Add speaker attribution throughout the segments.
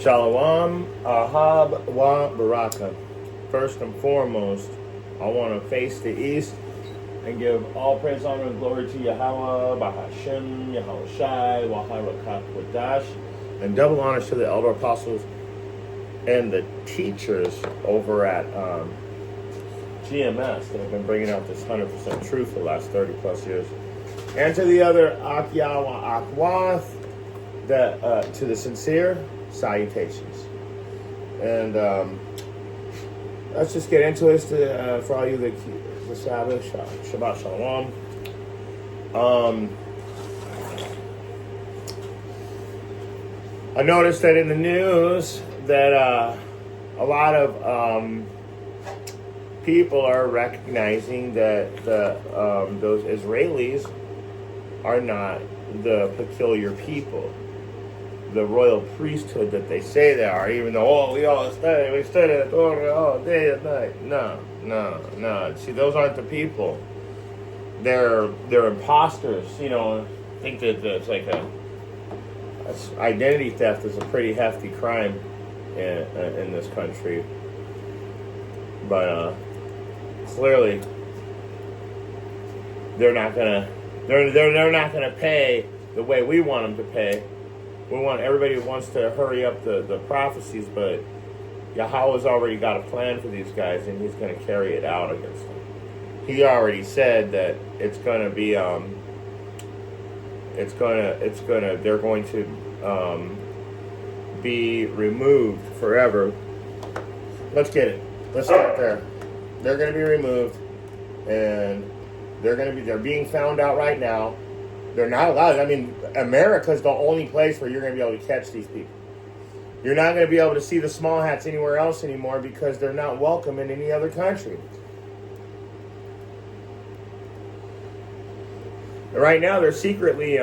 Speaker 1: Shalom, Ahab wa Baraka. First and foremost, I want to face the east and give all praise, honor, and glory to Yahweh, Bahashem, Yahweh Shai, Waharakat Wadash, and double honors to the elder apostles and the teachers over at GMS that have been bringing out this 100% truth for the last 30 plus years. And to the other Akyawa Akwath, that to the sincere salutations. And let's just get into this for all you that keep the Sabbath. Shabbat Shalom. I noticed that in the news that a lot of people are recognizing that those Israelis are not the peculiar people, the royal priesthood that they say they are, even though, we study the Torah all day and night. No. See, those aren't the people. They're imposters, think that it's like identity theft is a pretty hefty crime in this country. But clearly they're not gonna pay the way we want them to pay. Everybody wants to hurry up the prophecies, but Yahweh's already got a plan for these guys, and he's going to carry it out against them. He already said that it's going to be they're going to be removed forever. Let's get it. Let's start there. They're going to be removed, and they're being found out right now. They're not allowed. I mean, America is the only place where you're going to be able to catch these people. You're not going to be able to see the small hats anywhere else anymore because they're not welcome in any other country. Right now, they're secretly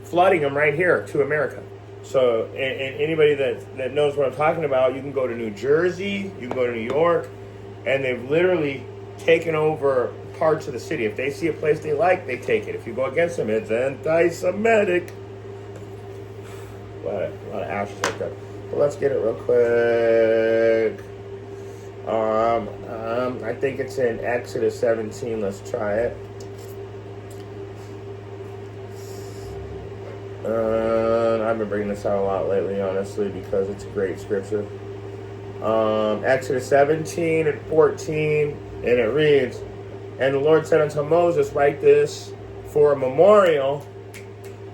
Speaker 1: flooding them right here to America. So, and anybody that knows what I'm talking about, you can go to New Jersey, you can go to New York, and they've literally taken over parts of the city. If they see a place they like, they take it. If you go against them, it's anti-Semitic. A lot of ashes like that. Well, let's get it real quick. I think it's in Exodus 17. Let's try it. I've been bringing this out a lot lately, honestly, because it's a great scripture. Exodus 17 and 14, and it reads, "And the Lord said unto Moses, write this for a memorial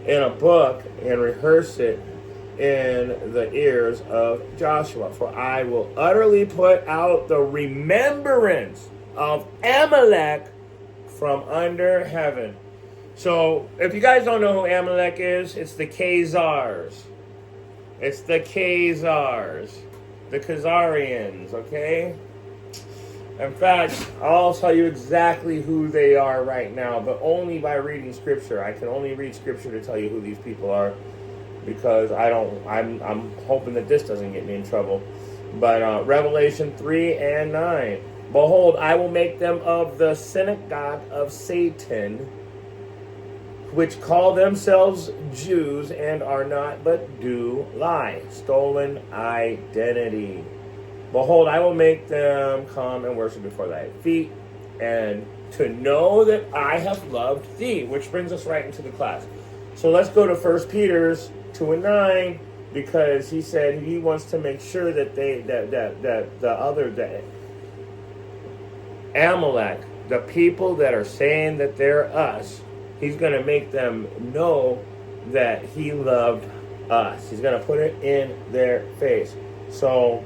Speaker 1: in a book, and rehearse it in the ears of Joshua. For I will utterly put out the remembrance of Amalek from under heaven." So, if you guys don't know who Amalek is, it's the Khazars. It's the Khazars. The Khazarians, okay? In fact, I'll tell you exactly who they are right now, but only by reading scripture. I can only read scripture to tell you who these people are, because I'm hoping that this doesn't get me in trouble. But Revelation 3 and 9. "Behold, I will make them of the synagogue of Satan, which call themselves Jews and are not, but do lie." Stolen identity. "Behold, I will make them come and worship before thy feet, and to know that I have loved thee." Which brings us right into the class. So let's go to 1 Peter's 2 and 9, because he said he wants to make sure that Amalek, the people that are saying that they're us, he's going to make them know that he loved us. He's going to put it in their face. So,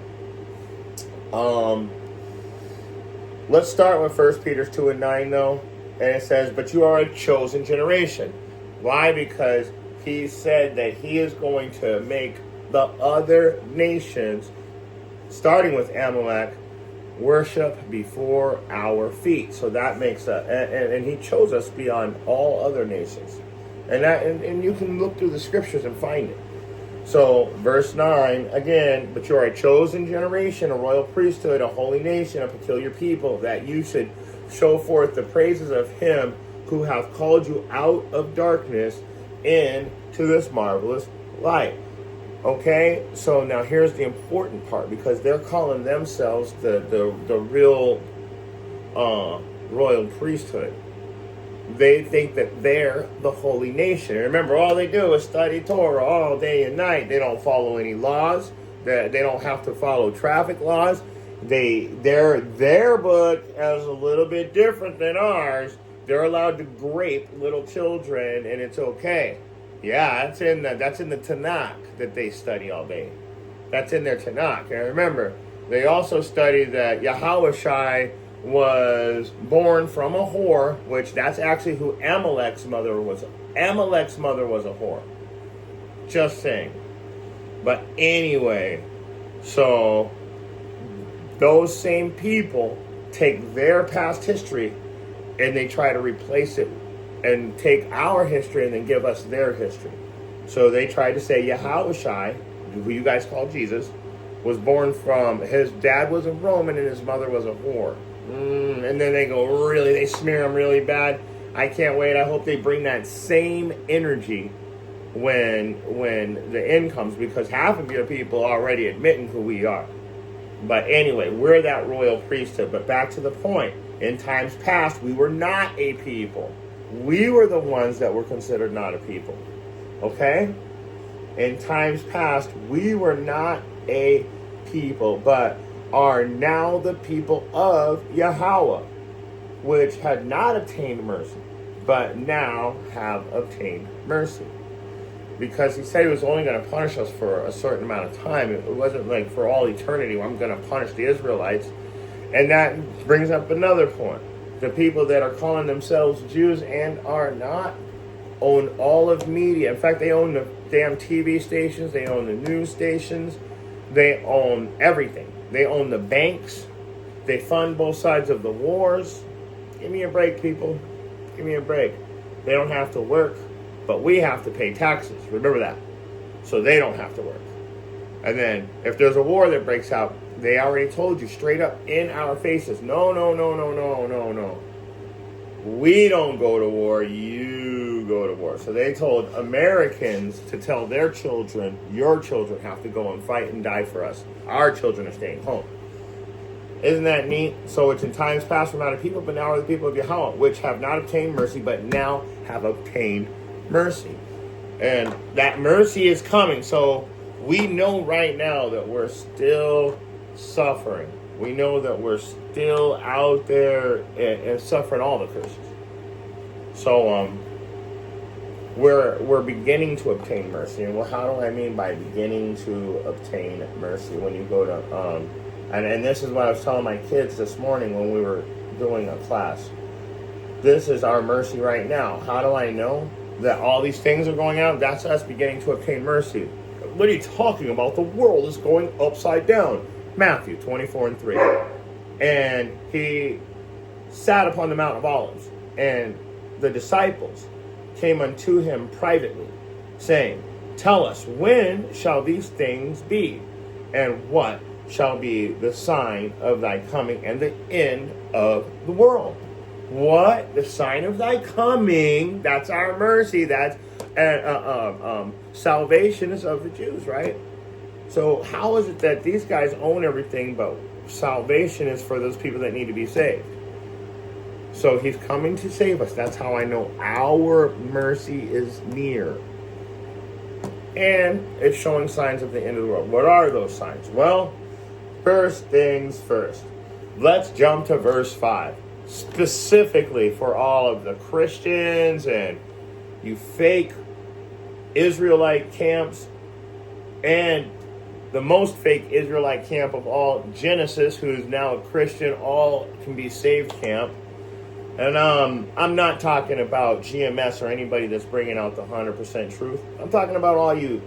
Speaker 1: let's start with 1 Peter 2 and 9, though. And it says, "But you are a chosen generation." Why? Because he said that he is going to make the other nations, starting with Amalek, worship before our feet. So that makes and he chose us beyond all other nations. And you can look through the scriptures and find it. So, verse 9, again, "But you are a chosen generation, a royal priesthood, a holy nation, a peculiar people, that you should show forth the praises of him who hath called you out of darkness into this marvelous light." Okay, so now here's the important part, because they're calling themselves the real royal priesthood. They think that they're the holy nation. Remember, all they do is study Torah all day and night. They don't follow any laws. They don't have to follow traffic laws. Their book is a little bit different than ours. They're allowed to grape little children, and it's okay. Yeah, that's in the Tanakh that they study all day. That's in their Tanakh. And remember, they also study that Yahushai was born from a whore, which that's actually who Amalek's mother was. Amalek's mother was a whore. Just saying. But anyway, so those same people take their past history and they try to replace it and take our history and then give us their history. So they tried to say Yahushai, who you guys call Jesus, was born from, his dad was a Roman and his mother was a whore. And then they smear him really bad. I can't wait. I hope they bring that same energy when the end comes, because half of your people are already admitting who we are. But anyway, we're that royal priesthood. But back to the point. In times past, we were not a people. We were the ones that were considered not a people. Okay? In times past, we were not a people, but are now the people of Yahweh, which had not obtained mercy, but now have obtained mercy. Because he said he was only going to punish us for a certain amount of time. It wasn't like for all eternity, I'm going to punish the Israelites. And that brings up another point. The people that are calling themselves Jews and are not own all of media. In fact, they own the damn TV stations. They own the news stations. They own everything. They own the banks. They fund both sides of the wars. Give me a break, people. Give me a break. They don't have to work, but we have to pay taxes. Remember that. So they don't have to work. And then if there's a war that breaks out, they already told you straight up in our faces, no. We don't go to war, you go to war. So they told Americans to tell their children, your children have to go and fight and die for us. Our children are staying home. Isn't that neat? So it's in times past we're not a people, but now are the people of Yahweh, which have not obtained mercy, but now have obtained mercy. And that mercy is coming. So we know right now that we're still suffering. We know that we're still out there and suffering all the curses. So we're beginning to obtain mercy. And how do I mean by beginning to obtain mercy? When you go to and this is what I was telling my kids this morning when we were doing a class. This is our mercy right now. How do I know that all these things are going out? That's us beginning to obtain mercy. What are you talking about? The world is going upside down. Matthew 24:3. And he sat upon the Mount of Olives, and the disciples came unto him privately, saying, tell us, when shall these things be? And what shall be the sign of thy coming and the end of the world? What? The sign of thy coming. That's our mercy. That's salvation is of the Jews, right? So how is it that these guys own everything, but salvation is for those people that need to be saved? So he's coming to save us. That's how I know our mercy is near. And it's showing signs of the end of the world. What are those signs? Well, first things first. Let's jump to verse 5. Specifically for all of the Christians and you fake Israelite camps, and the most fake Israelite camp of all, Genesis, who's now a Christian, all can be saved camp. And I'm not talking about GMS or anybody that's bringing out the 100% truth. I'm talking about all you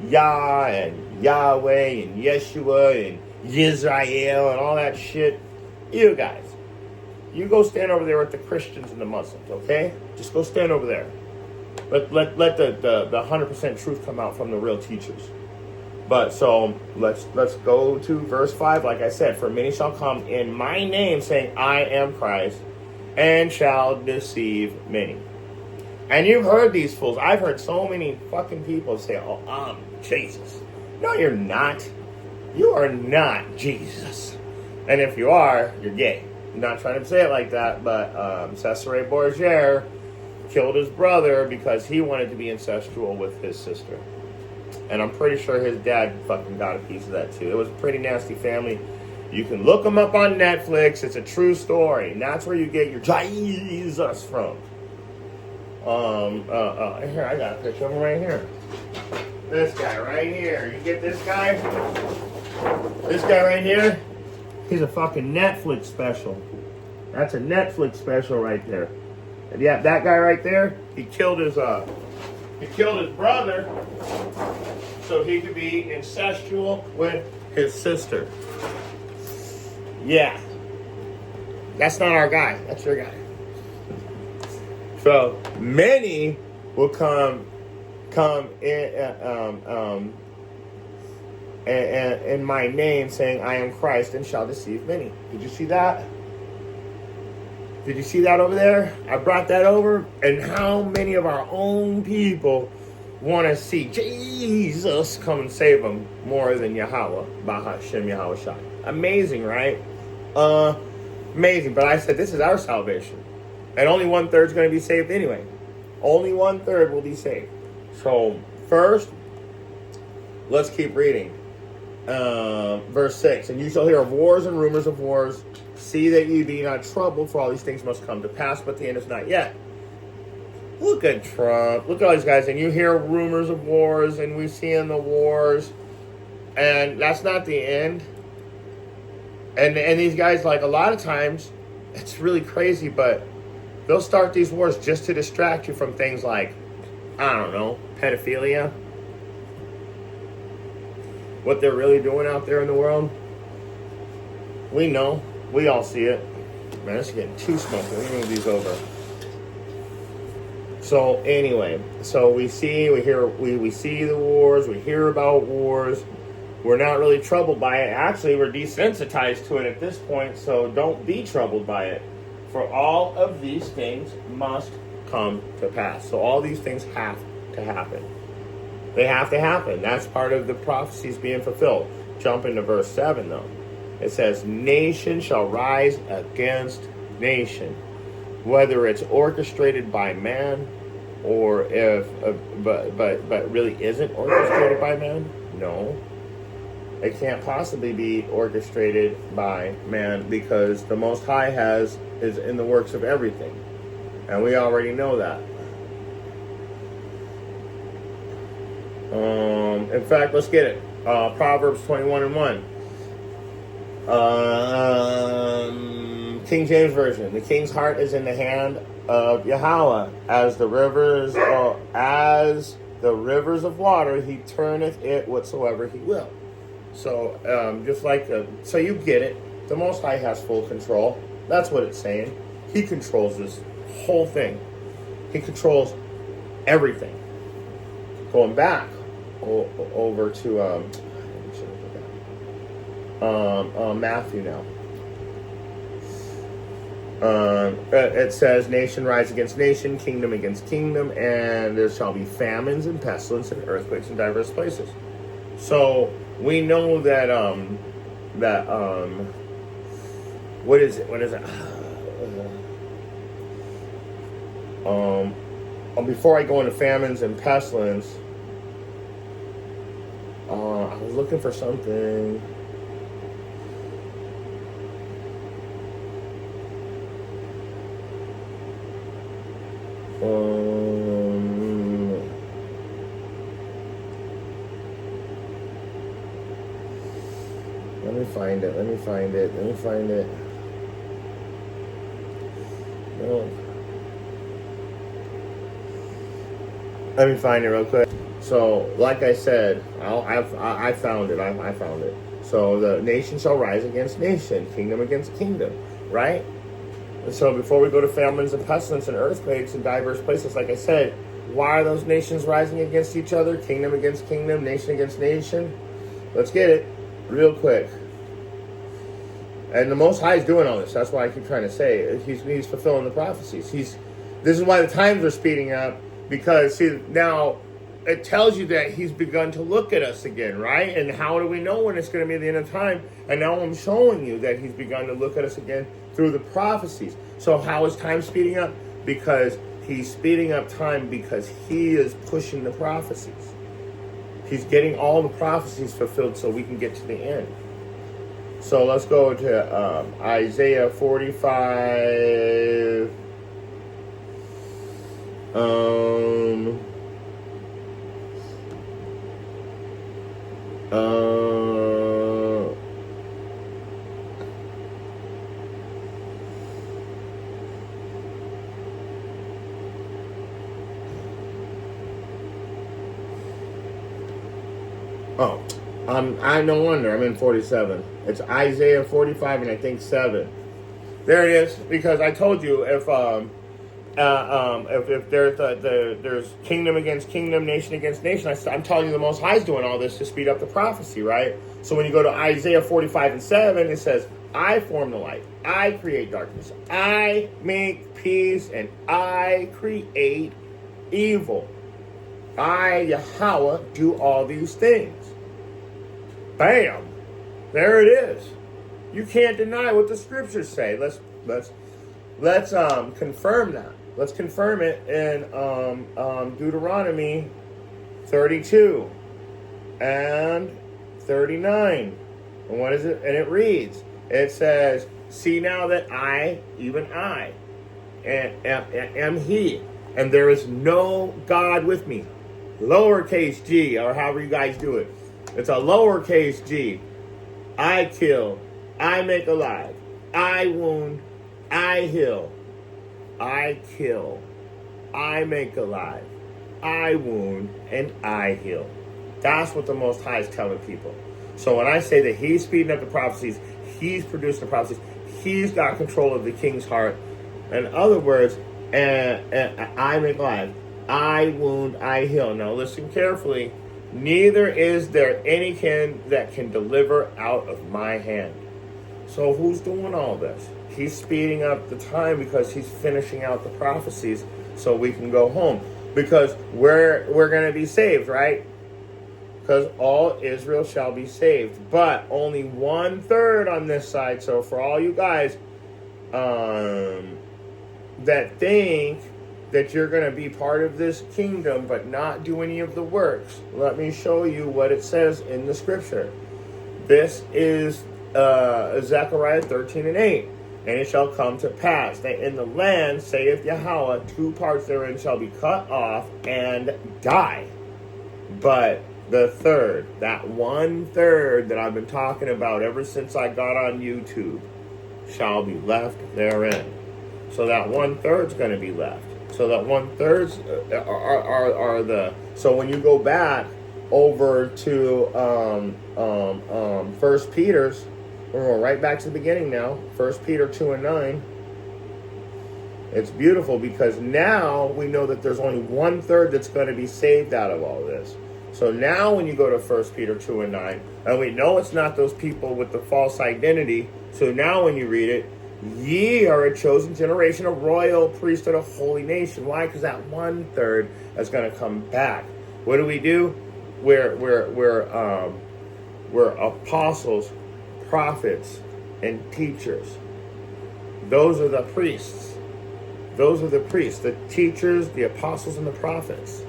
Speaker 1: Yah and Yahweh and Yeshua and Yisrael and all that shit. You guys, you go stand over there with the Christians and the Muslims, okay? Just go stand over there. Let the 100% truth come out from the real teachers. But so let's go to verse 5. Like I said, for many shall come in my name, saying, I am Christ, and shall deceive many. And you've heard these fools. I've heard so many fucking people say, oh, I'm Jesus. No, you're not. You are not Jesus. And if you are, you're gay. I'm not trying to say it like that, but Cesare Borgia killed his brother because he wanted to be incestual with his sister. And I'm pretty sure his dad fucking got a piece of that too. It was a pretty nasty family. You can look them up on Netflix. It's a true story. And that's where you get your Jesus from. Here, I got a picture of him right here. This guy right here. You get this guy? This guy right here? He's a fucking Netflix special. That's a Netflix special right there. And yeah, that guy right there, he killed his brother so he could be incestual with his sister. Yeah. That's not our guy. That's your guy. So many will come in my name, saying I am Christ, and shall deceive many. Did you see that? Did you see that over there? I brought that over, and how many of our own people want to see Jesus come and save them more than Yahweh, Bahashem Yahweh Shai? Amazing, right? Amazing. But I said this is our salvation. And only 1/3 is going to be saved anyway. Only 1/3 will be saved. So, first, let's keep reading. Verse 6. And you shall hear of wars and rumors of wars. See that ye be not troubled, for all these things must come to pass, but the end is not yet. Look at Trump. Look at all these guys. And you hear rumors of wars, and we see in the wars. And that's not the end. And these guys, like, a lot of times, it's really crazy, but they'll start these wars just to distract you from things like, I don't know, pedophilia. What they're really doing out there in the world. We know. We all see it. Man, this is getting too smoky. Let me move these over. So anyway, so we see the wars. We hear about wars. We're not really troubled by it. Actually, we're desensitized to it at this point, so don't be troubled by it. For all of these things must come to pass. So all these things have to happen. They have to happen. That's part of the prophecies being fulfilled. Jump into verse 7, though. It says, nation shall rise against nation. Whether it's orchestrated by man or if, but really isn't orchestrated by man? No. It can't possibly be orchestrated by man because the Most High is in the works of everything. And we already know that. In fact, let's get it. Proverbs 21:1. King James Version. The king's heart is in the hand of Yahweh. As the rivers of water, he turneth it whatsoever he will. So, so you get it. The Most High has full control. That's what it's saying. He controls this whole thing. He controls everything. Going back over to Matthew now. It says, nation rise against nation, kingdom against kingdom, and there shall be famines and pestilence and earthquakes in diverse places. So we know that what is it? Before I go into famines and pestilence, I was looking for something. Let me find it. No. Let me find it real quick. So, like I said, I found it. I found it. So, the nation shall rise against nation, kingdom against kingdom, right? And so, before we go to famines and pestilence and earthquakes in diverse places, like I said, why are those nations rising against each other? Kingdom against kingdom, nation against nation. Let's get it real quick. And the Most High is doing all this. That's why I keep trying to say he's fulfilling the prophecies. This is why the times are speeding up, because see now it tells you that he's begun to look at us again, right? And how do we know when it's going to be the end of time? And now I'm showing you that he's begun to look at us again through the prophecies. So how is time speeding up? Because he's speeding up time because he is pushing the prophecies. He's getting all the prophecies fulfilled so we can get to the end. So let's go to Isaiah 45. I no wonder I'm in 47. It's Isaiah 45 and I think 7. There it is. Because I told you if there's kingdom against kingdom, nation against nation, I'm telling you the Most High is doing all this to speed up the prophecy, right? So when you go to Isaiah 45 and 7, it says, I form the light, I create darkness, I make peace, and I create evil. I, Yahweh, do all these things. Bam! There it is. You can't deny what the scriptures say. Let's confirm that. Let's confirm it in Deuteronomy 32 and 39. And what is it? And it reads, it says, see now that I, even I, am he, and there is no God with me. Lowercase g, or however you guys do it. It's a lowercase g. I kill, I make alive, I wound, I heal. I kill, I make alive, I wound, and I heal. That's what the Most High is telling people. So when I say that he's speeding up the prophecies, he's producing the prophecies, he's got control of the king's heart. In other words, I make alive, I wound, I heal. Now listen carefully. Neither is there any kin that can deliver out of my hand. So who's doing all this? He's speeding up the time because he's finishing out the prophecies so we can go home. Because we're going to be saved, right? Because all Israel shall be saved. But only 1/3 on this side. So for all you guys that think that you're going to be part of this kingdom but not do any of the works, let me show you what it says in the scripture. This is Zechariah 13 and 8. And it shall come to pass that in the land, saith Yahweh, 2 parts therein shall be cut off and die. But the third, that 1/3 that I've been talking about ever since I got on YouTube, shall be left therein. So that 1/3 is going to be left. So that 1/3 are the. So when you go back over to 1 Peter's. We're going right back to the beginning now. 1 Peter 2 and 9. It's beautiful because now we know that there's only 1/3 that's going to be saved out of all this. So now when you go to 1 Peter 2 and 9, and we know it's not those people with the false identity. So now when you read it, ye are a chosen generation, a royal priesthood, a holy nation. Why? Because that 1/3 is going to come back. What do? We're apostles, prophets, and teachers. Those are the priests. Those are the priests, the teachers, the apostles, and the prophets.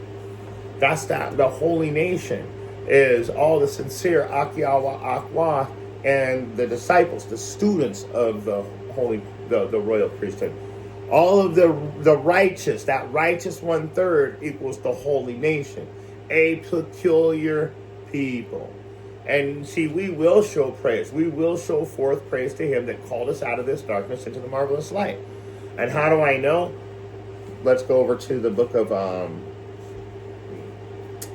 Speaker 1: That's that. The holy nation is all the sincere Akiawa Akwa and the disciples, the students of the royal priesthood. All of the righteous, that righteous 1/3 equals the holy nation, a peculiar people. And see, we will show praise. We will show forth praise to him that called us out of this darkness into the marvelous light. And how do I know? Let's go over to the book of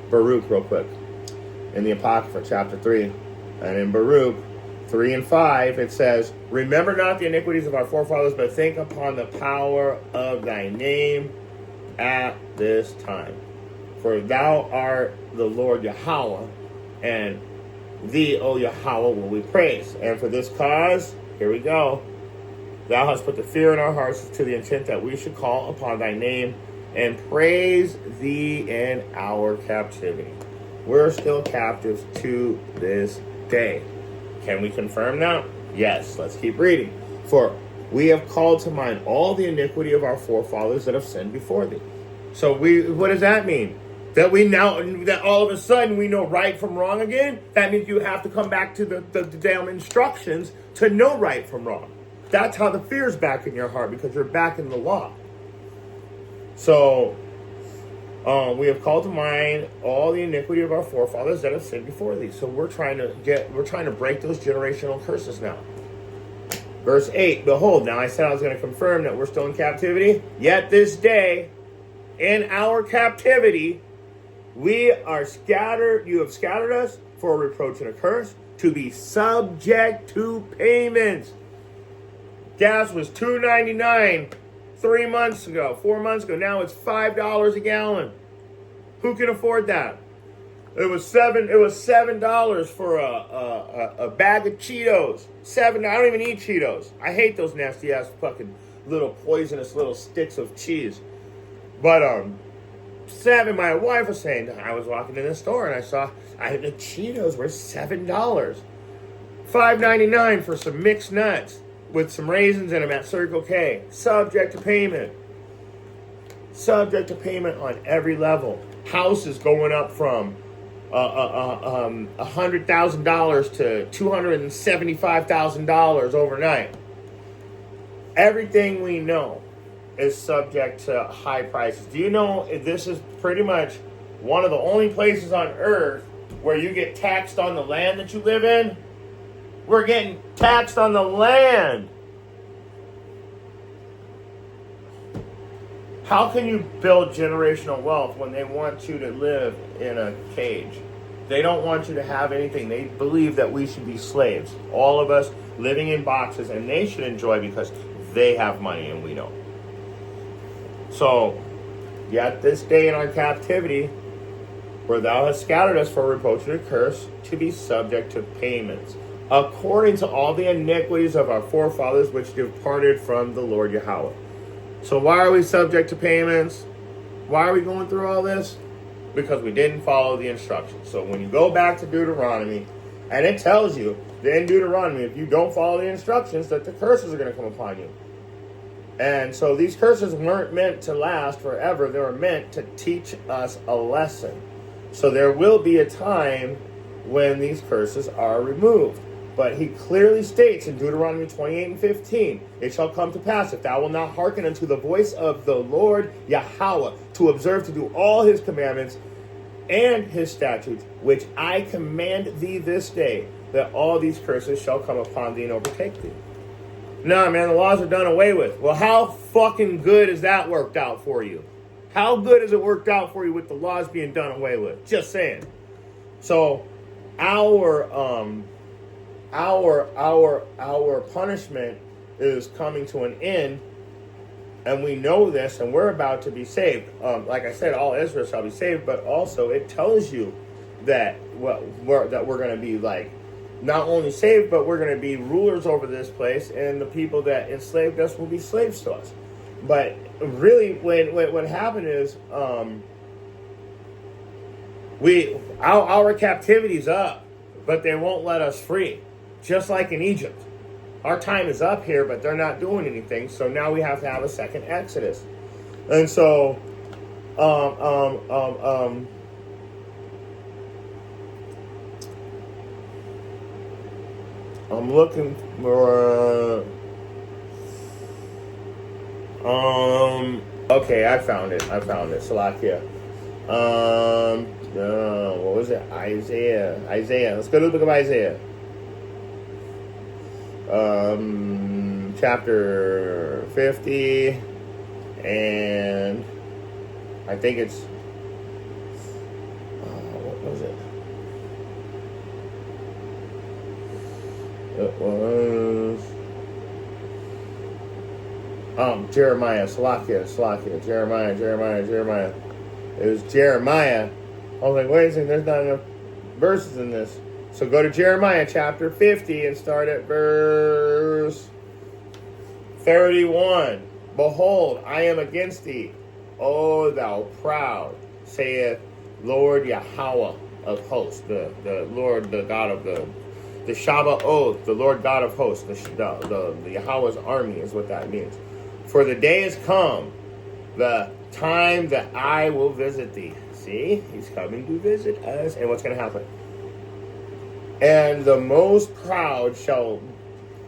Speaker 1: Baruch real quick. In the Apocrypha, chapter 3. And in Baruch 3 and 5, it says, remember not the iniquities of our forefathers, but think upon the power of thy name at this time. For thou art the Lord Yahweh, and thee, O Yahweh, will we praise. And for this cause, here we go, thou hast put the fear in our hearts to the intent that we should call upon thy name and praise thee in our captivity. We're still captives to this day. Can we confirm that? Yes. Let's keep reading. For we have called to mind all the iniquity of our forefathers that have sinned before thee. So what does that mean? That all of a sudden we know right from wrong again? That means you have to come back to the damn instructions to know right from wrong. That's how the fear's back in your heart, because you're back in the law. So, we have called to mind all the iniquity of our forefathers that have sinned before thee. So we're trying to break those generational curses now. Verse 8, behold, now I said I was going to confirm that we're still in captivity. Yet this day, in our captivity, we are scattered. You have scattered us for a reproach and a curse, to be subject to payments. Gas was $2.99 4 months ago. Now it's $5 a gallon. Who can afford that? It was $7 for a bag of Cheetos. $7. I don't even eat Cheetos. I hate those nasty ass fucking little poisonous little sticks of cheese. But $7. My wife was saying, I was walking in the store and I saw the Cheetos were $7. $5.99 for some mixed nuts with some raisins in them at Circle K. Subject to payment. Subject to payment on every level. Houses going up from $100,000 to $275,000 overnight. Everything we know is subject to high prices. Do you know this is pretty much one of the only places on earth where you get taxed on the land that you live in? We're getting taxed on the land. How can you build generational wealth when they want you to live in a cage? They don't want you to have anything. They believe that we should be slaves. All of us living in boxes, and they should enjoy because they have money and we don't. So, yet this day in our captivity, where thou hast scattered us for reproach and a curse, to be subject to payments, according to all the iniquities of our forefathers which departed from the Lord Yahweh. So why are we subject to payments? Why are we going through all this? Because we didn't follow the instructions. So when you go back to Deuteronomy, and it tells you in Deuteronomy, if you don't follow the instructions, that the curses are going to come upon you. And so these curses weren't meant to last forever. They were meant to teach us a lesson. So there will be a time when these curses are removed. But he clearly states in Deuteronomy 28:15, it shall come to pass, if thou wilt not hearken unto the voice of the Lord Yahweh, to observe to do all his commandments and his statutes, which I command thee this day, that all these curses shall come upon thee and overtake thee. Nah, man, the laws are done away with. Well, how fucking good has that worked out for you? How good has it worked out for you with the laws being done away with? Just saying. So, our punishment is coming to an end, and we know this, and we're about to be saved. Like I said, all Israel shall be saved, but also it tells you that we're going to be like not only saved, but we're going to be rulers over this place, and the people that enslaved us will be slaves to us. But really, what happened is our captivity's up, but they won't let us free. Just like in Egypt. Our time is up here, but they're not doing anything. So now we have to have a second Exodus. And so, I'm looking for, okay, I found it. Salakia. What was it? Isaiah. Let's go to the book of Isaiah. Chapter 50, and I think it's, what was it? It was, Jeremiah, Salakia, Jeremiah. It was Jeremiah. I was like, wait a second, there's not enough verses in this. So go to Jeremiah chapter 50 and start at verse 31. Behold, I am against thee, O thou proud, saith Lord Yahweh of hosts, the Lord, the God of the Shabbat, the Lord God of hosts, the Yahweh's army is what that means. For the day is come, the time that I will visit thee. See, he's coming to visit us. And what's going to happen? And the most proud shall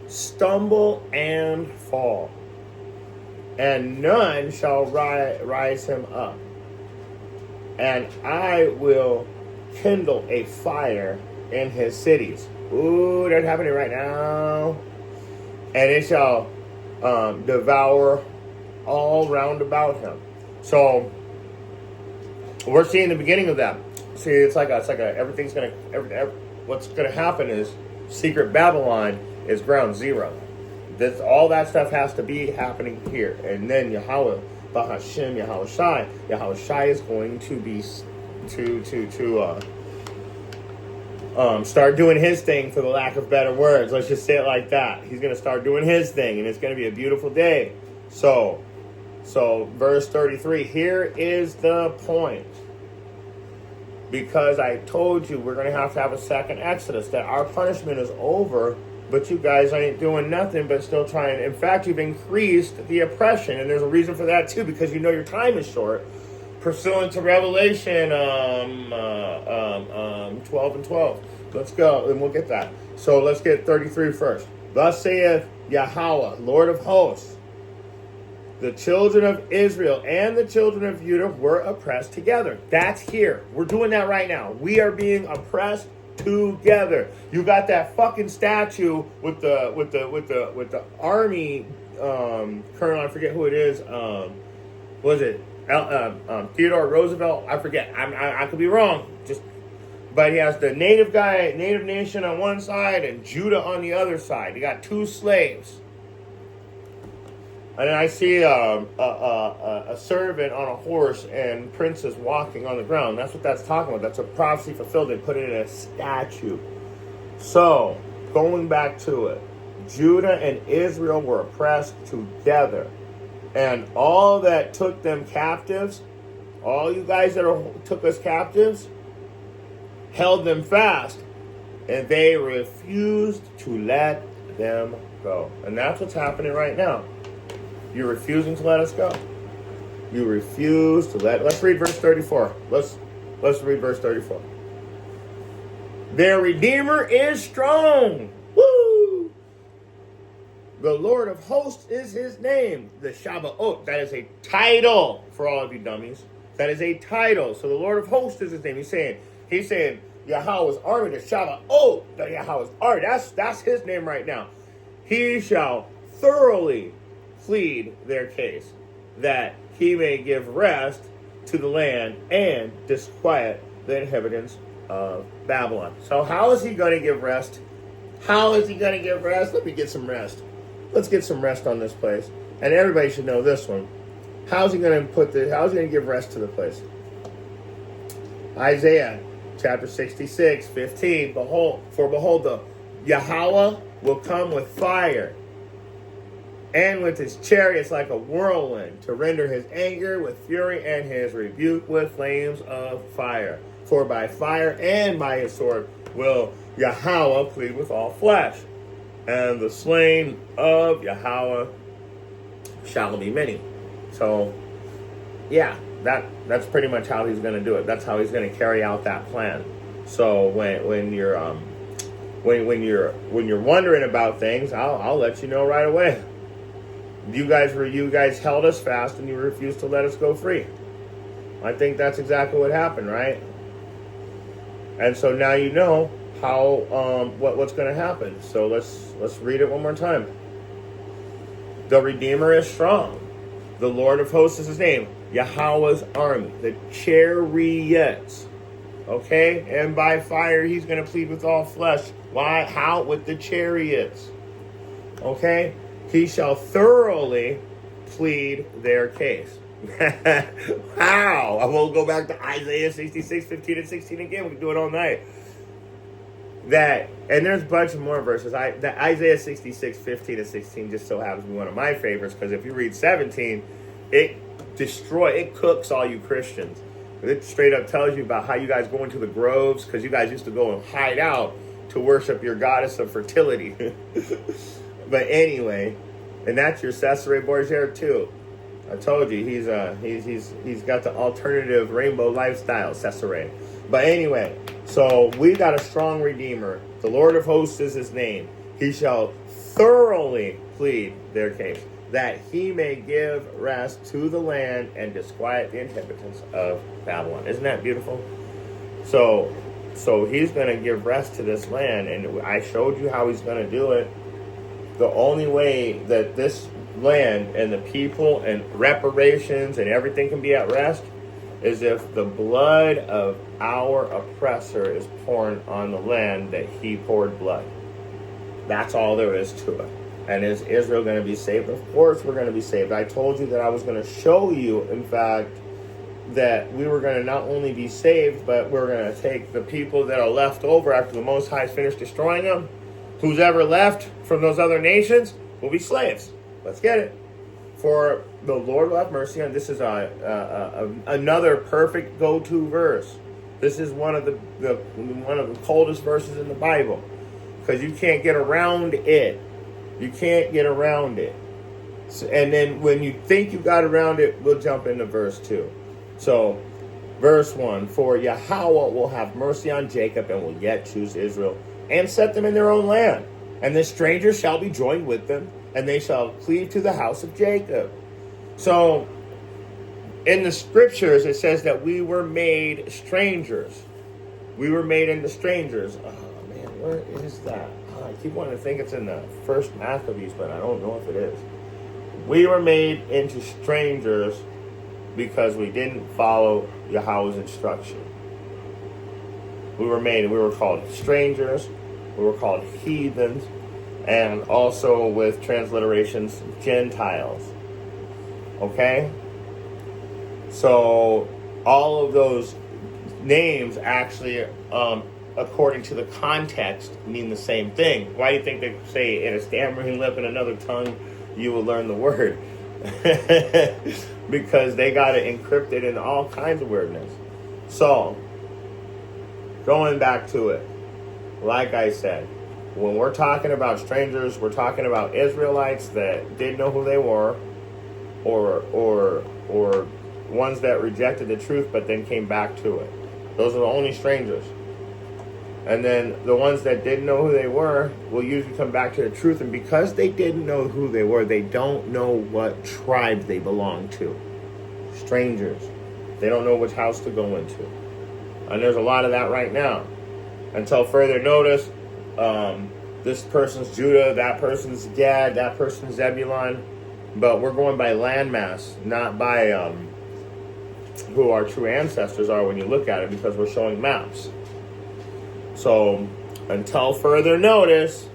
Speaker 1: stumble and fall, and none shall rise him up. And I will kindle a fire in his cities. Ooh, that's happening right now. And it shall devour all round about him. So we're seeing the beginning of that. See, it's like everything's gonna. What's gonna happen is secret Babylon is ground zero. All that stuff has to be happening here, and then Yahweh, Bahashem, Yahweh Shai is going to be start doing his thing, for the lack of better words. Let's just say it like that. He's going to start doing his thing, and it's going to be a beautiful day. So verse 33, here is the point. Because I told you we're going to have a second Exodus, that our punishment is over, but you guys ain't doing nothing but still trying. In fact, you've increased the oppression, and there's a reason for that too, because you know your time is short. Pursuant to Revelation 12 and 12. Let's go, and we'll get that. So let's get 33 first. Thus saith Yahweh, Lord of hosts, the children of Israel and the children of Judah were oppressed together. That's here. We're doing that right now. We are being oppressed together. You got that fucking statue with the army colonel. I forget who it is. Was it Theodore Roosevelt? I forget. I could be wrong. But he has the native nation on one side and Judah on the other side. He got two slaves. And then I see a servant on a horse and princes walking on the ground. That's what that's talking about. That's a prophecy fulfilled. They put it in a statue. So, going back to it, Judah and Israel were oppressed together. And all that took them captives, all you guys that took us captives, held them fast. And they refused to let them go. And that's what's happening right now. You're refusing to let us go. You refuse to let's read verse 34. Let's read verse 34. Their Redeemer is strong. Woo! The Lord of hosts is his name. The Shabbat. That is a title for all of you dummies. That is a title. So the Lord of hosts is his name. He's saying Yahweh's army, the Shabbat. The Yahweh's army. That's his name right now. He shall thoroughly plead their case, that he may give rest to the land and disquiet the inhabitants of Babylon. So how is he going to give rest? How is he going to give rest? Let me get some rest. Let's get some rest on this place. And everybody should know this one. How's he going to give rest to the place? Isaiah chapter 66, 15. Behold, the Yahweh will come with fire, and with his chariots like a whirlwind, to render his anger with fury and his rebuke with flames of fire. For by fire and by his sword will Yahweh plead with all flesh, and the slain of Yahweh shall be many. So, yeah, that's pretty much how he's going to do it. That's how he's going to carry out that plan. So when you're wondering about things, I'll let you know right away. You guys held us fast and you refused to let us go free. I think that's exactly what happened, right? And so now you know how what's going to happen. So let's read it one more time. The Redeemer is strong. The Lord of hosts is his name. Yahweh's army, the chariots. Okay? And by fire he's going to plead with all flesh. Why? How? With the chariots. Okay? He shall thoroughly plead their case. Wow. I will go back to Isaiah 66, 15 and 16 again. We can do it all night. And there's a bunch of more verses. Isaiah 66, 15 and 16 just so happens to be one of my favorites, because if you read 17, it cooks all you Christians. It straight up tells you about how you guys go into the groves because you guys used to go and hide out to worship your goddess of fertility. But anyway, and that's your Cesare Borgia too. I told you he's got the alternative rainbow lifestyle, Cesare. But anyway, so we got a strong Redeemer. The Lord of hosts is his name. He shall thoroughly plead their case, that he may give rest to the land and disquiet the inhabitants of Babylon. Isn't that beautiful? So he's going to give rest to this land, and I showed you how he's going to do it. The only way that this land and the people and reparations and everything can be at rest is if the blood of our oppressor is poured on the land that he poured blood. That's all there is to it. And is Israel going to be saved? Of course we're going to be saved. I told you that I was going to show you, in fact, that we were going to not only be saved, but we're going to take the people that are left over after the Most High finished destroying them. Who's ever left from those other nations will be slaves. Let's get it. For the Lord will have mercy on. This is another perfect go-to verse. This is one of the coldest verses in the Bible, because you can't get around it. You can't get around it. So, and then when you think you got around it, we'll jump into verse 2. So, verse 1, for Yahweh will have mercy on Jacob and will yet choose Israel and set them in their own land. And the strangers shall be joined with them, and they shall cleave to the house of Jacob. So, in the scriptures, it says that we were made strangers. We were made into strangers. Oh, man, where is that? I keep wanting to think it's in the first Maccabees, but I don't know if it is. We were made into strangers because we didn't follow Yahweh's instruction. We were called strangers, we were called heathens, and also with transliterations, Gentiles. Okay? So, all of those names actually, according to the context, mean the same thing. Why do you think they say, in a stammering lip and another tongue, you will learn the word? Because they got it encrypted in all kinds of weirdness. So, going back to it, like I said, when we're talking about strangers, we're talking about Israelites that didn't know who they were, or ones that rejected the truth but then came back to it. Those are the only strangers. And then the ones that didn't know who they were will usually come back to the truth. And because they didn't know who they were, they don't know what tribe they belong to. Strangers. They don't know which house to go into. And there's a lot of that right now. Until further notice, this person's Judah, that person's Gad, that person's Zebulun. But we're going by landmass, not by who our true ancestors are when you look at it, because we're showing maps. So, until further notice,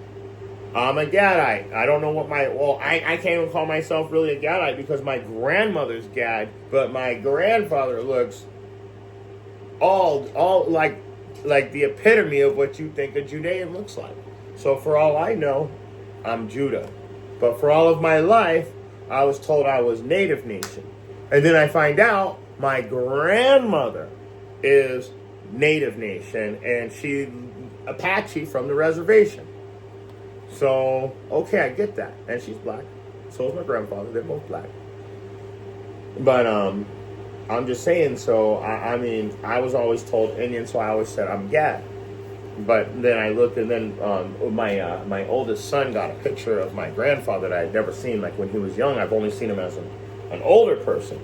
Speaker 1: I'm a Gadite. I don't know what I can't even call myself really a Gadite because my grandmother's Gad, but my grandfather looks all like the epitome of what you think a Judean looks like. So for all I know, I'm Judah. But for all of my life, I was told I was Native Nation. And then I find out my grandmother is Native Nation, and she Apache from the reservation. So, okay, I get that. And she's black. So is my grandfather. They're both black. But I'm just saying, so I mean, I was always told Indian, so I always said I'm Gad. But then I looked, and then my oldest son got a picture of my grandfather that I had never seen, like when he was young. I've only seen him as an older person.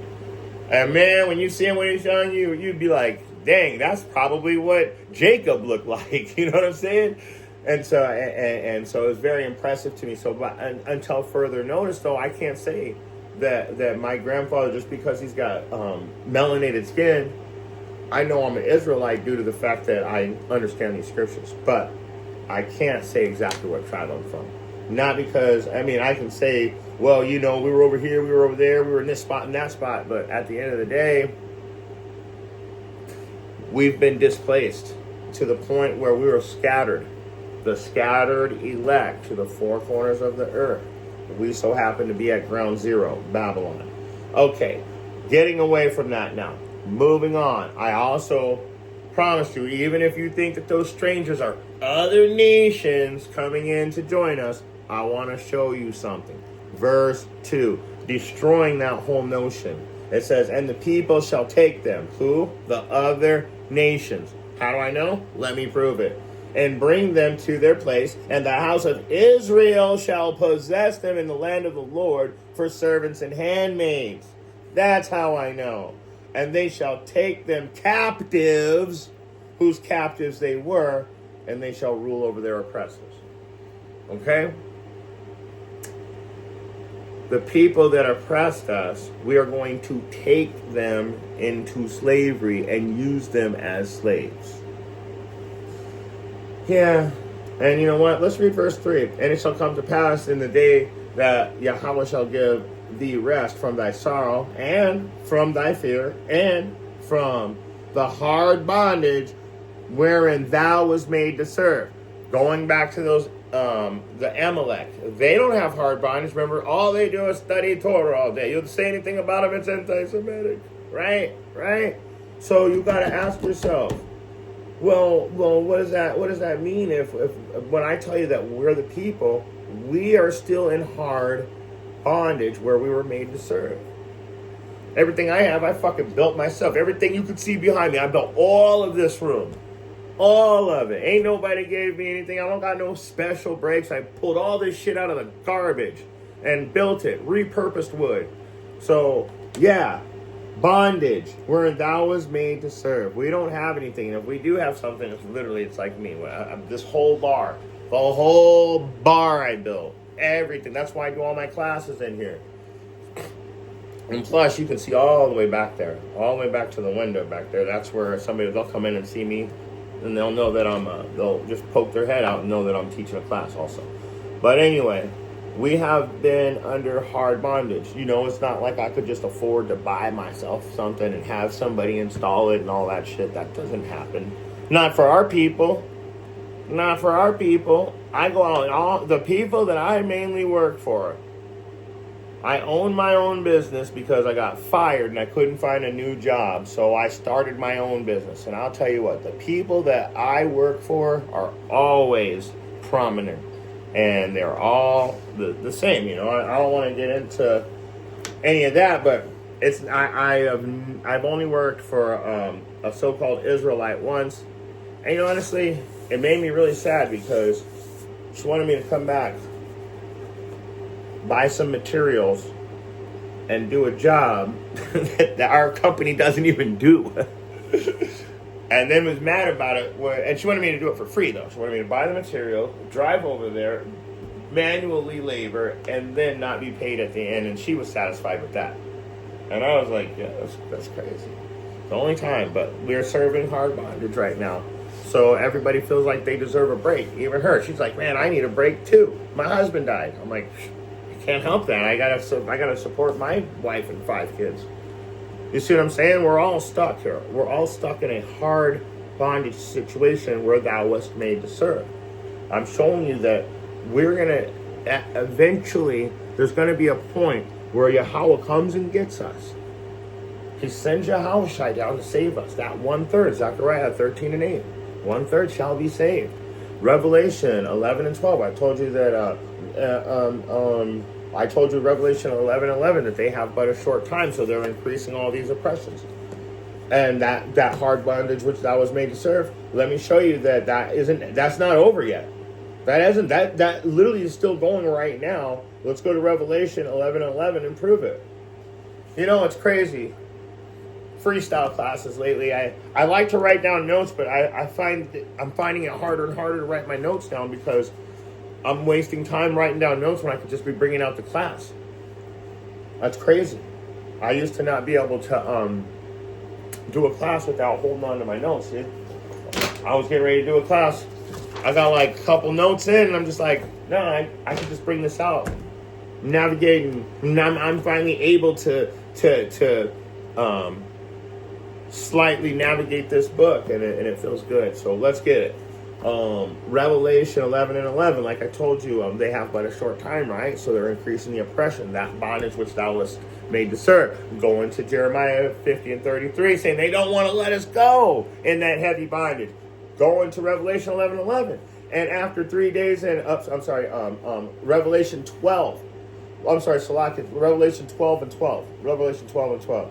Speaker 1: And man, when you see him when he's young, you'd be like, dang, that's probably what Jacob looked like. You know what I'm saying? And so and so it was very impressive to me. So until further notice, though, I can't say that my grandfather, just because he's got melanated skin, I know I'm an Israelite due to the fact that I understand these scriptures. But I can't say exactly what tribe I'm from. Not because, I mean, I can say, well, you know, we were over here, we were over there, we were in this spot and that spot. But at the end of the day, we've been displaced to the point where we were scattered. The scattered elect to the four corners of the earth. We so happen to be at ground zero, Babylon. Okay, Getting away from that now. Moving on. I also promise you, even if you think that those strangers are other nations coming in to join us, I want to show you something. Verse 2, destroying that whole notion. It says, and the people shall take them. Who? The other nations. How do I know? Let me prove it. And bring them to their place, and the house of Israel shall possess them in the land of the Lord for servants and handmaids. That's how I know. And they shall take them captives, whose captives they were, and they shall rule over their oppressors. Okay? The people that oppressed us, we are going to take them into slavery and use them as slaves. Yeah. And you know what? Let's read verse 3. And it shall come to pass in the day that Yahweh shall give thee rest from thy sorrow and from thy fear and from the hard bondage wherein thou was made to serve. Going back to those the Amalek, they don't have hard bondage. Remember, all they do is study Torah all day. You'll say anything about them, it's anti-Semitic, right? So you got to ask yourself, well, what does that mean? If when I tell you that we're the people, we are still in hard bondage where we were made to serve. Everything I have, I fucking built myself. Everything you could see behind me, I built all of this room. All of it. Ain't nobody gave me anything. I don't got no special breaks. I pulled all this shit out of the garbage and built it. Repurposed wood. So, yeah. Bondage. Where thou was made to serve. We don't have anything. And if we do have something, it's like me. This whole bar. The whole bar I built. Everything. That's why I do all my classes in here. And plus, you can see all the way back there. All the way back to the window back there. That's where they'll come in and see me. And they'll know that they'll just poke their head out and know that I'm teaching a class also. But anyway, we have been under hard bondage. You know, it's not like I could just afford to buy myself something and have somebody install it and all that shit. That doesn't happen. Not for our people. Not for our people. I go out and all the people that I mainly work for. I own my own business because I got fired and I couldn't find a new job. So I started my own business. And I'll tell you what, the people that I work for are always prominent. And they're all the same, you know. I don't want to get into any of that, but I've only worked for a so-called Israelite once. And you know, honestly, it made me really sad because she wanted me to come back, buy some materials, and do a job that our company doesn't even do. And then was mad about it. And she wanted me to do it for free, though. She wanted me to buy the material, drive over there, manually labor, and then not be paid at the end. And she was satisfied with that. And I was like, yeah, that's crazy. The only time, but we're serving hard bondage right now. So everybody feels like they deserve a break. Even her. She's like, man, I need a break too. My husband died. I'm like, can't help that. I gotta support my wife and 5 kids. You see what I'm saying? We're all stuck here. We're all stuck in a hard bondage situation where thou wast made to serve. I'm showing you that we're gonna eventually. There's gonna be a point where Yahweh comes and gets us. He sends Yahweh down to save us. That 1/3, Zechariah 13 and 8. 1/3 shall be saved. Revelation 11 and 12. I told you that. I told you Revelation 11:11 that they have but a short time, so they're increasing all these oppressions. And that hard bondage which thou was made to serve, let me show you that's not over yet. That literally is still going right now. Let's go to Revelation 11:11 and prove it. You know, it's crazy. Freestyle classes lately. I like to write down notes, but I'm finding it harder and harder to write my notes down because I'm wasting time writing down notes when I could just be bringing out the class. That's crazy. I used to not be able to do a class without holding on to my notes. See? I was getting ready to do a class. I got like a couple notes in, and I'm just like, no, I can just bring this out. Navigating. I'm finally able to slightly navigate this book, and it feels good. So let's get it. Revelation 11 and 11, like I told you, they have but a short time, right? So they're increasing the oppression, that bondage which thou wast made to serve. Going to Jeremiah 50 and 33, saying they don't want to let us go in that heavy bondage. Going to Revelation 11 and 11. And after 3 days Revelation 12. Revelation 12 and 12. Revelation 12 and 12.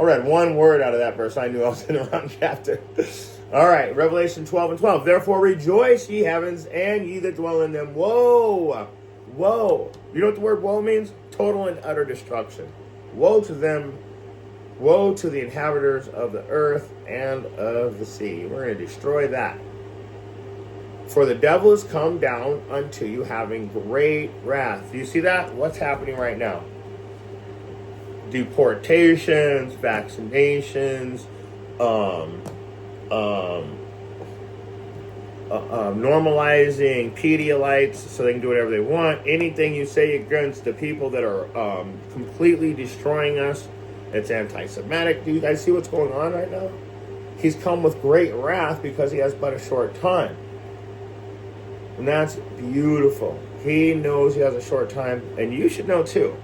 Speaker 1: I read one word out of that verse. I knew I was in the wrong chapter. All right, Revelation 12 and 12. Therefore rejoice, ye heavens, and ye that dwell in them. Woe! Woe! You know what the word woe means? Total and utter destruction. Woe to them. Woe to the inhabitants of the earth and of the sea. We're going to destroy that. For the devil is come down unto you, having great wrath. Do you see that? What's happening right now? Deportations, vaccinations, normalizing Pedialites so they can do whatever they want. Anything you say against the people that are completely destroying us, it's anti-Semitic. Do you guys see what's going on right now? He's come with great wrath because he has but a short time. And that's beautiful. He knows he has a short time, and you should know too.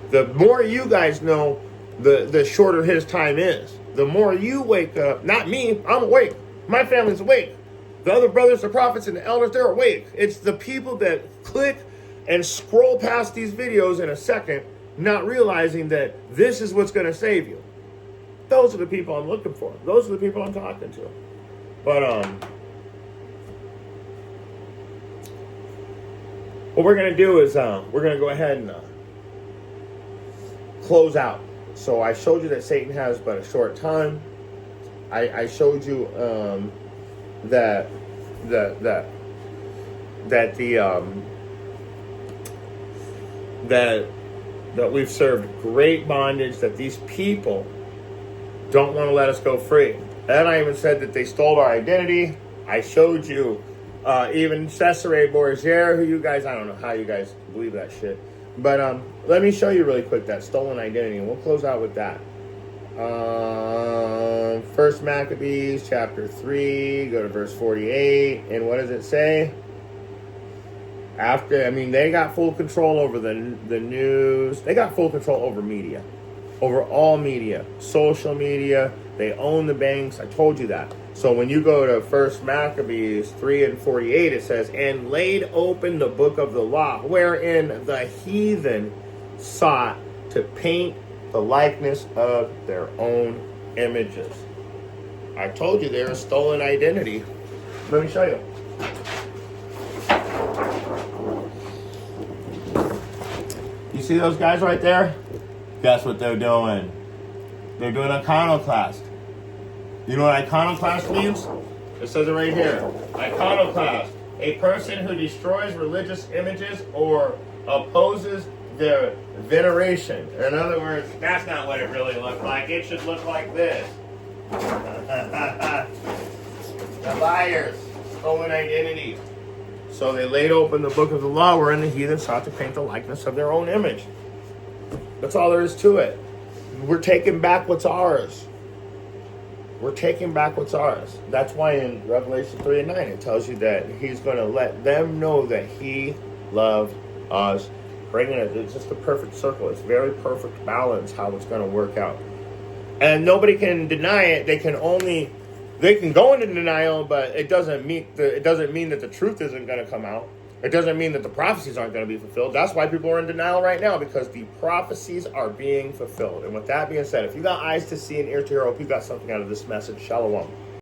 Speaker 1: The more you guys know, the shorter his time is. The more you wake up, not me, I'm awake. My family's awake. The other brothers, the prophets, and the elders, they're awake. It's the people that click and scroll past these videos in a second, not realizing that this is what's going to save you. Those are the people I'm looking for. Those are the people I'm talking to. But, what we're going to do is, we're going to go ahead and close out. So I showed you that Satan has but a short time. I showed you that we've served great bondage, that these people don't want to let us go free. And I even said that they stole our identity. I showed you even Cesare Borgia, who you guys, I don't know how you guys believe that shit. But let me show you really quick that stolen identity, and we'll close out with that. First Maccabees chapter 3, go to verse 48, and what does it say? They got full control over the news. They got full control over media, over all media, social media. They own the banks. I told you that. So when you go to First Maccabees 3 and 48, it says, and laid open the book of the law, wherein the heathen sought to paint the likeness of their own images. I told you they're a stolen identity. Let me show you. You see those guys right there? Guess what they're doing? They're doing iconoclast. You know what iconoclast means? It says it right here. Iconoclast, a person who destroys religious images or opposes their veneration. In other words, that's not what it really looks like. It should look like this. The liars, stolen identity. So they laid open the book of the law, wherein the heathen sought to paint the likeness of their own image. That's all there is to it. We're taking back what's ours. We're taking back what's ours. That's why in Revelation 3 and 9, it tells you that he's going to let them know that he loved us. Bringing it, it's just a perfect circle. It's very perfect balance how it's going to work out. And nobody can deny it. They can go into denial, but it doesn't mean that the truth isn't going to come out. It doesn't mean that the prophecies aren't going to be fulfilled. That's why people are in denial right now, because the prophecies are being fulfilled. And with that being said, if you got eyes to see and ear to hear, I hope you got something out of this message. Shalom.